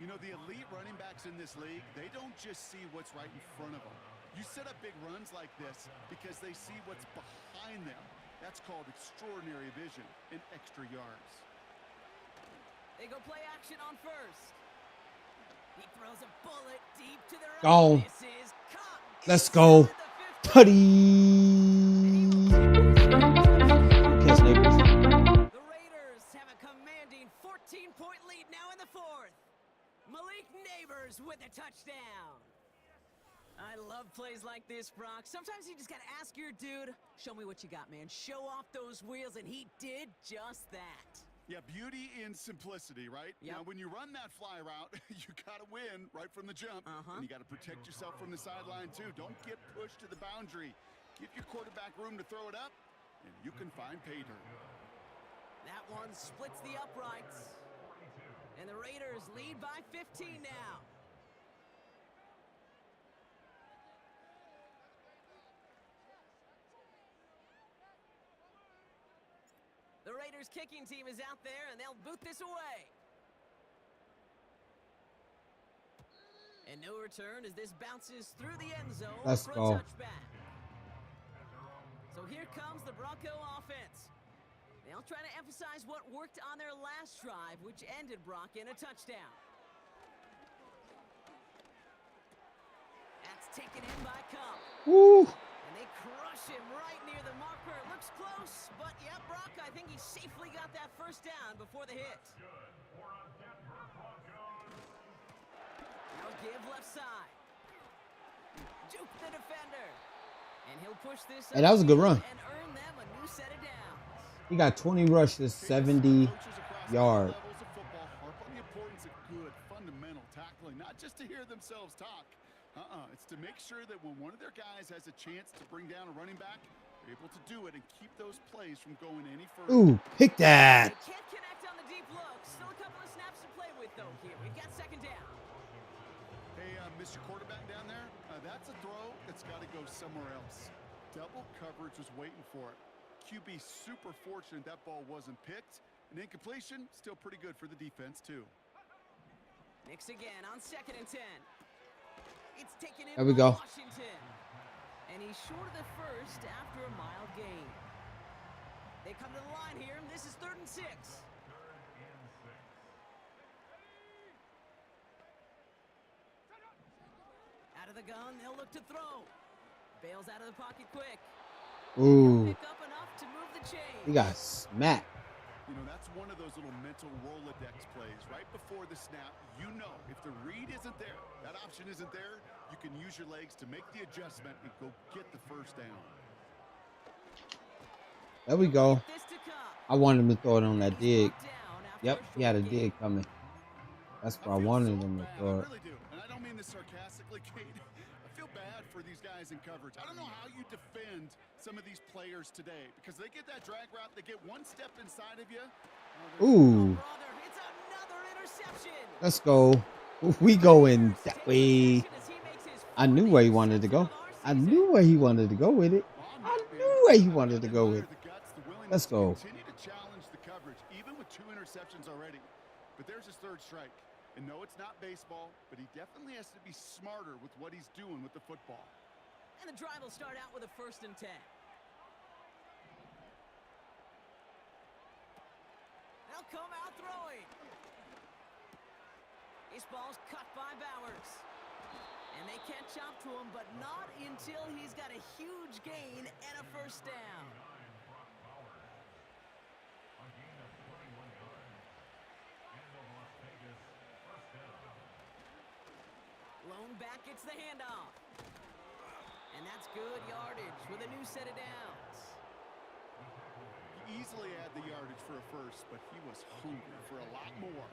You know, the elite running backs in this league, they don't just see what's right in front of them. You set up big runs like this because they see what's behind them. That's called extraordinary vision and extra yards. They go play action on 1st. He throws a bullet deep to the right. Gone. This is caught. Let's go. Tutty. Catch Neighbors. The Raiders have a commanding 14-point lead now in the 4th. Malik Neighbors with a touchdown. I love plays like this, Brock. Sometimes you just got to ask your dude, show me what you got, man. Show off those wheels, and he did just that. Yeah, beauty in simplicity, right? Yep. Now, when you run that fly route, you got to win right from the jump. And you got to protect yourself from the sideline, too. Don't get pushed to the boundary. Give your quarterback room to throw it up, and you can find pay dirt. That one splits the uprights. And the Raiders lead by 15 now. The Raiders kicking team is out there, and they'll boot this away. And no return as this bounces through the end zone Let's for go. a touchback. So here comes the Bronco offense. They'll try to emphasize what worked on their last drive, which ended Brock in a touchdown. That's taken in by Cup. Woo. And they crush him right near the marker. It looks close, but yeah, Brock, I think he safely got that 1st down before the hit. Now give left side. Juke the defender. And he'll push this Hey, that was a good run. and earn them a new set of downs. He got 20 rushes, 70 yards. Levels of football harp on the importance of good fundamental tackling, not just to hear themselves talk. It's to make sure that when one of their guys has a chance to bring down a running back, they're able to do it and keep those plays from going any further. Ooh, pick that. They can't connect on the deep look. Still a couple of snaps to play with, though, here. We've got 2nd down. Hey, Mr. Quarterback down there, that's a throw that's got to go somewhere else. Double coverage was waiting for it. QB super fortunate that ball wasn't picked. An incompletion, still pretty good for the defense, too. Knicks again on 2nd and 10. It's taken in There we by go. Washington. And he's short of the 1st after a mild gain. They come to the line here, and this is 3rd and 6. Out of the gun, they'll look to throw. Bails out of the pocket quick. Ooh, Pick up enough to move the chain. he got smacked. You know, that's one of those little mental Rolodex plays. Right before the snap, you know if the read isn't there, that option isn't there, you can use your legs to make the adjustment and go get the 1st down. There we go. This to Cup. I wanted him to throw it on that dig. Brought down after Yep, he had a short gain. dig coming. That's where I feel wanted so him to bad. throw I it. really do. And I don't mean this sarcastically, Kate. I feel bad for these guys in coverage. I don't know how you defend some of these players today because they get that drag route, they get one step inside of you. Ooh, brother, it's another interception. let's go. We going that way. I knew where he wanted to go. I knew where he wanted to go with it. Well, I'm I with you. knew where he I've wanted got to to go with admire it. the guts, the willingness Let's to go. continue to challenge the coverage, even with 2 interceptions already. But there's his third strike. And no, it's not baseball, but he definitely has to be smarter with what he's doing with the football. And the drive will start out with a 1st and 10. They'll come out throwing. This ball's cut by Bowers. And they catch up to him, but not until he's got a huge gain and a 1st down. Lone back gets the handoff. And that's good yardage with a new set of downs. He easily had the yardage for a first, but he was hungry for a lot more.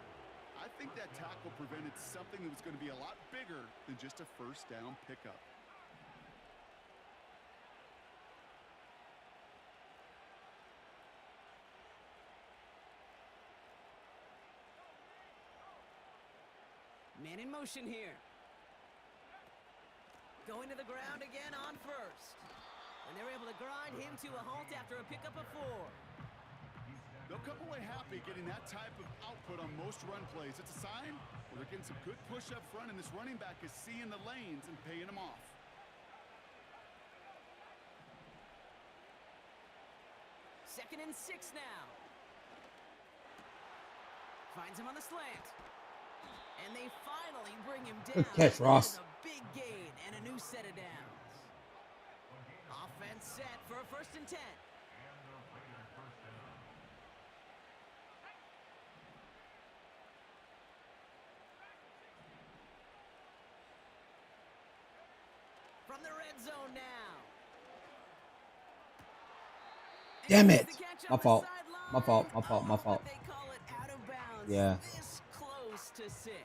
I think that tackle prevented something that was going to be a lot bigger than just a 1st down pickup. Man in motion here. Going to the ground again on 1st. And they're able to grind him to a halt after a pickup of 4. They'll come away happy getting that type of output on most run plays. It's a sign where they're getting some good push up front, and this running back is seeing the lanes and paying them off. Second and 6 now. Finds him on the slant. And they finally bring him down. Good catch, Ross. A big gain and a new set of downs. Offense set for a 1st and 10. From the red zone now. Damn it. My fault. My fault. My fault. My fault. They call it out of bounds. Yeah. This close to 6.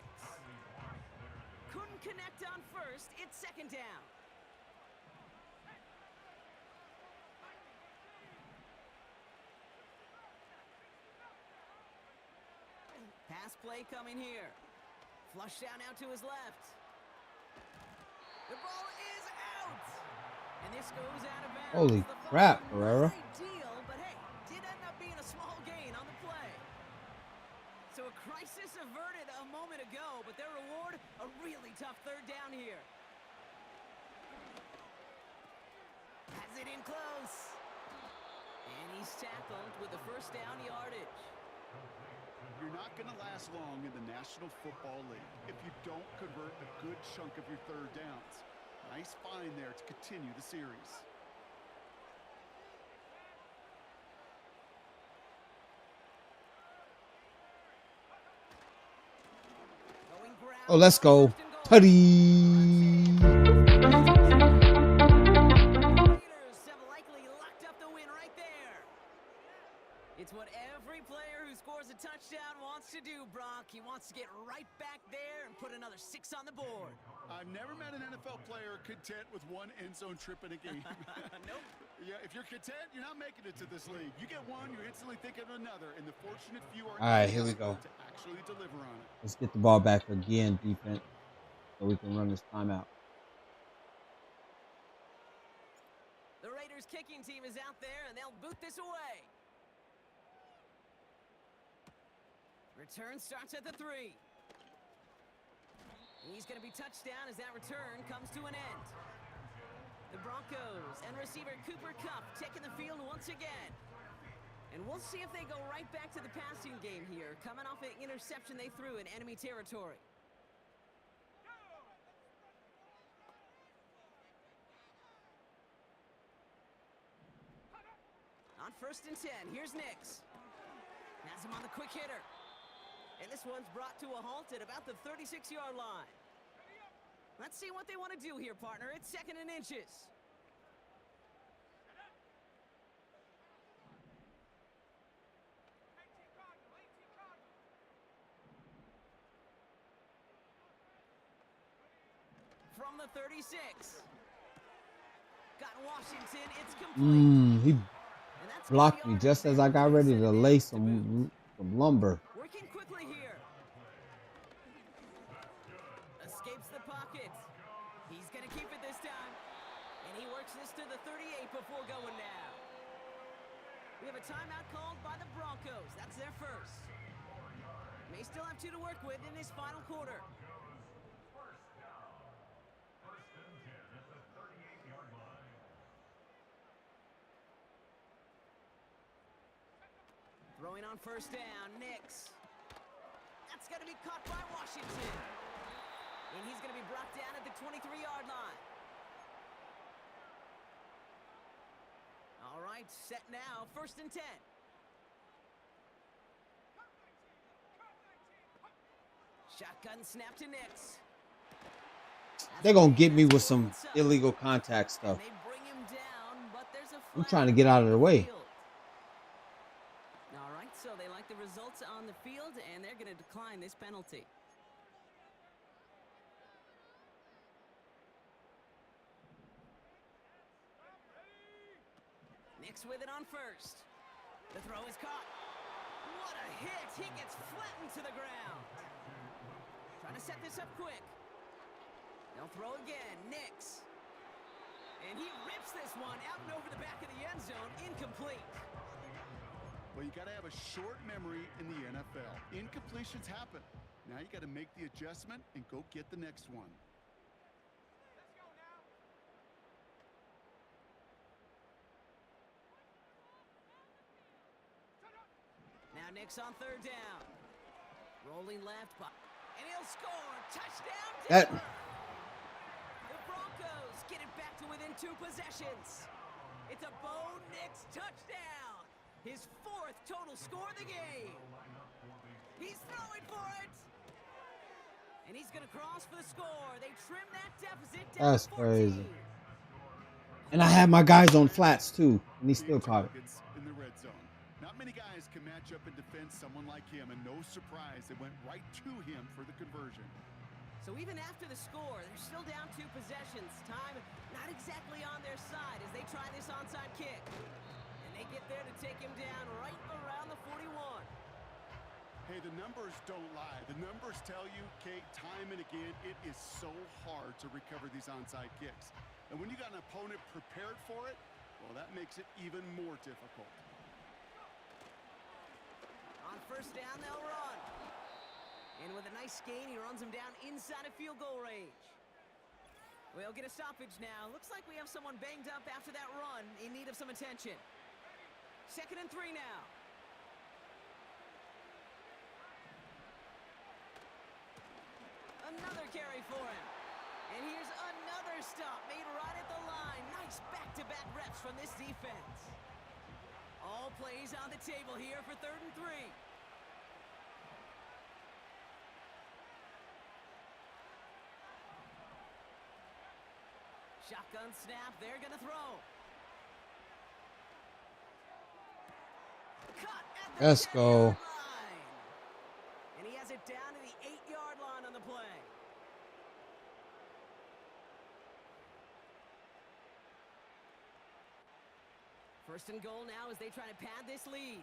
Couldn't connect on 1st. It's 2nd down. Pass play coming here. Flush down out to his left. The ball is out. And this goes out of bounds. Holy The crap, ball Pereira. was ideal, but hey, did end up being a small gain on the play. So a crisis averted a moment ago, but their reward, a really tough 3rd down here. Has it in close. And he's tackled with the 1st down yardage. You're not going to last long in the National Football League if you don't convert a good chunk of your 3rd downs. Nice find there to continue the series. Oh, let's go. Tutty. Raiders have likely locked up the win right there. It's what every player who scores a touchdown wants to do, Brock. He wants to get right back there and put another 6 on the board. I've never met an NFL player content with 1 end zone trip in a game. Nope. Yeah, if you're content, you're not making it to this league. You get one, you're instantly thinking of another, and the fortunate few are All right, here we go. to actually deliver on it. Let's get the ball back again, defense, so we can run this timeout. The Raiders kicking team is out there, and they'll boot this away. Return starts at the 3. He's going to be touched down as that return comes to an end. The Broncos and receiver Cooper Kupp taking the field once again. And we'll see if they go right back to the passing game here, coming off an interception they threw in enemy territory. On 1st and 10, here's Nix. Has him on the quick hitter. And this one's brought to a halt at about the 36-yard line. Let's see what they want to do here, partner. It's 2nd and inches. From the 36. Got Washington. It's complete. He And that's blocked me just as I got ready to lace him Some lumber. Working quickly here. Escapes the pocket. He's going to keep it this time. And he works this to the 38 before going now. We have a timeout called by the Broncos. That's their first. May still have 2 to work with in this final quarter. Throwing on first down, Nix. That's going to be caught by Washington. And he's going to be brought down at the 23-yard line. All right, set now, 1st and 10. Shotgun snap to Nix. They're going to get me with some illegal contact stuff. They bring him down, but there's a I'm flag trying to get out of the way. field. All right, so they like the results on the field, and they're going to decline this penalty. Nix with it on first. The throw is caught. What a hit! He gets flattened to the ground. Trying to set this up quick. They'll throw again. Nix. And he rips this one out and over the back of the end zone. Incomplete. Well, you got to have a short memory in the NFL. Incompletions happen. Now you got to make the adjustment and go get the next one. Now Nix on 3rd down. Rolling left, and he'll score. Touchdown, That Denver. The Broncos get it back to within 2 possessions. It's a Bo Nix touchdown. His 4th total score of the game. He's throwing for it. And he's going to cross for the score. They trim that deficit down That's to 14. crazy. And I had my guys on flats too, and he still caught it. In the red zone. Not many guys can match up and defend someone like him, and no surprise, they went right to him for the conversion. So even after the score, they're still down 2 possessions. Time not exactly on their side as they try this onside kick. And they get there to take him down right around the 41. Hey, the numbers don't lie. The numbers tell you, Kate, time and again, it is so hard to recover these onside kicks. And when you got an opponent prepared for it, well, that makes it even more difficult. On first down, they'll run. And with a nice gain, he runs him down inside of field goal range. We'll get a stoppage now. Looks like we have someone banged up after that run in need of some attention. 2nd and 3 now. Another carry for him. And here's another stop made right at the line. Nice back-to-back reps from this defense. All plays on the table here for 3rd and 3. Shotgun snap, they're gonna throw. Cut at the Let's 10-yard go. line. And he has it down to the 8-yard line on the play. First and goal now as they try to pad this lead.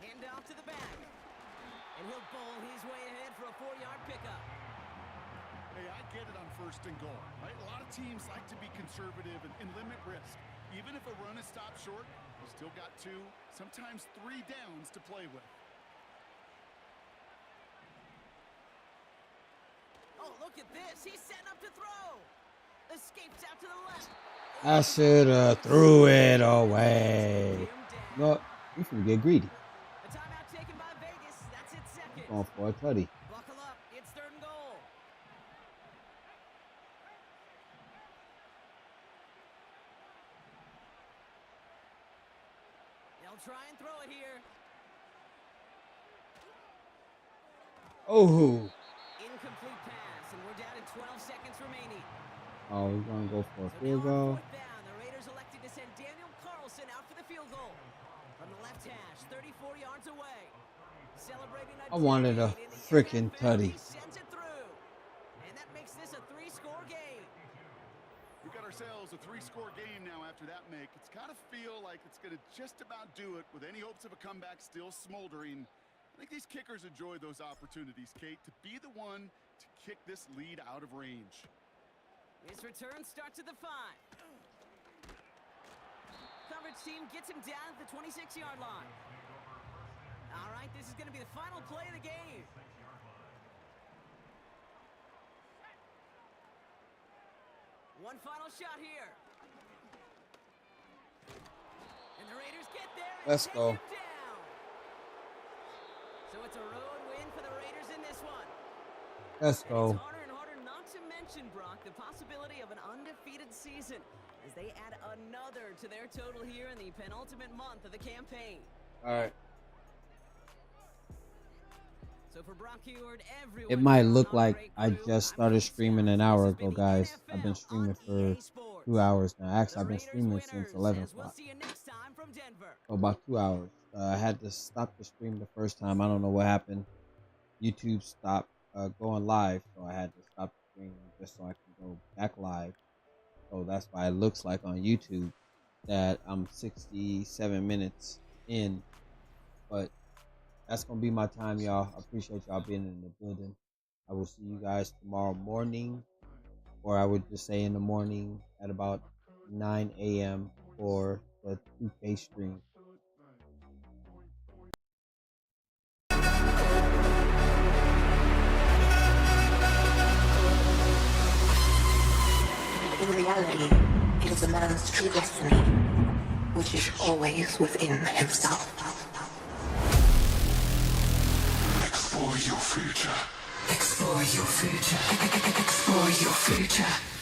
Hand off to the back. And he'll bowl his way ahead for a 4-yard pickup. Hey, I get it on 1st and goal, right? A lot of teams like to be conservative and limit risk. Even if a run is stopped short, you still got 2, sometimes 3 downs to play with. Oh, look at this. He's setting up to throw. Escapes out to the left. I should have threw it away. No, you finna get greedy. A timeout taken by Vegas. That's its 2nd. Going for a tutty. Buckle up. It's 3rd and goal. They'll try and throw it here. Oh, Incomplete pass, and we're down to 12 seconds remaining. oh, we're gonna go for a So field now on goal. 4th down, the Raiders elected to send Daniel Carlson out for the field goal. From the left hash, 34 yards away. Celebrating a I wanted a decade in the freaking NFL, tutty. he sends it through. And that makes this a 3-score game. We got ourselves a 3-score game now after that make. It's got to feel like it's going to just about do it with any hopes of a comeback still smoldering. I think these kickers enjoy those opportunities, Kate, to be the one to kick this lead out of range. His return starts at the 5. Coverage team gets him down at the 26-yard line. All right, this is going to be the final play of the game. One final shot here. And the Raiders get there and Let's take go. him down. So it's a road win for the Raiders in this one. Let's And go. it's harder and harder not to mention, Brock, the possibility of an undefeated season as they add another to their total here in the penultimate month of the campaign. All right. So for Brock Heward, everyone It might here look on our like great I crew, just I'm started Pete streaming an Scout. hour This has ago, been the guys. I've been NFL streaming on for EA Sports. 2 hours now. Actually, The I've been Raiders streaming winners, since 11 as we'll o'clock. see you next time from Denver. So about 2 hours. I had to stop the stream the first time. I don't know what happened. YouTube stopped going live, so I had to stop the stream just so I can go back live. So that's why it looks like on YouTube that I'm 67 minutes in. But that's going to be my time, y'all. I appreciate y'all being in the building. I will see you guys tomorrow morning, or I would just say in the morning at about 9 a.m. for the 2K stream. In reality, it is a man's true destiny, which is always within himself. Explore your future. Explore your future. Explore your future.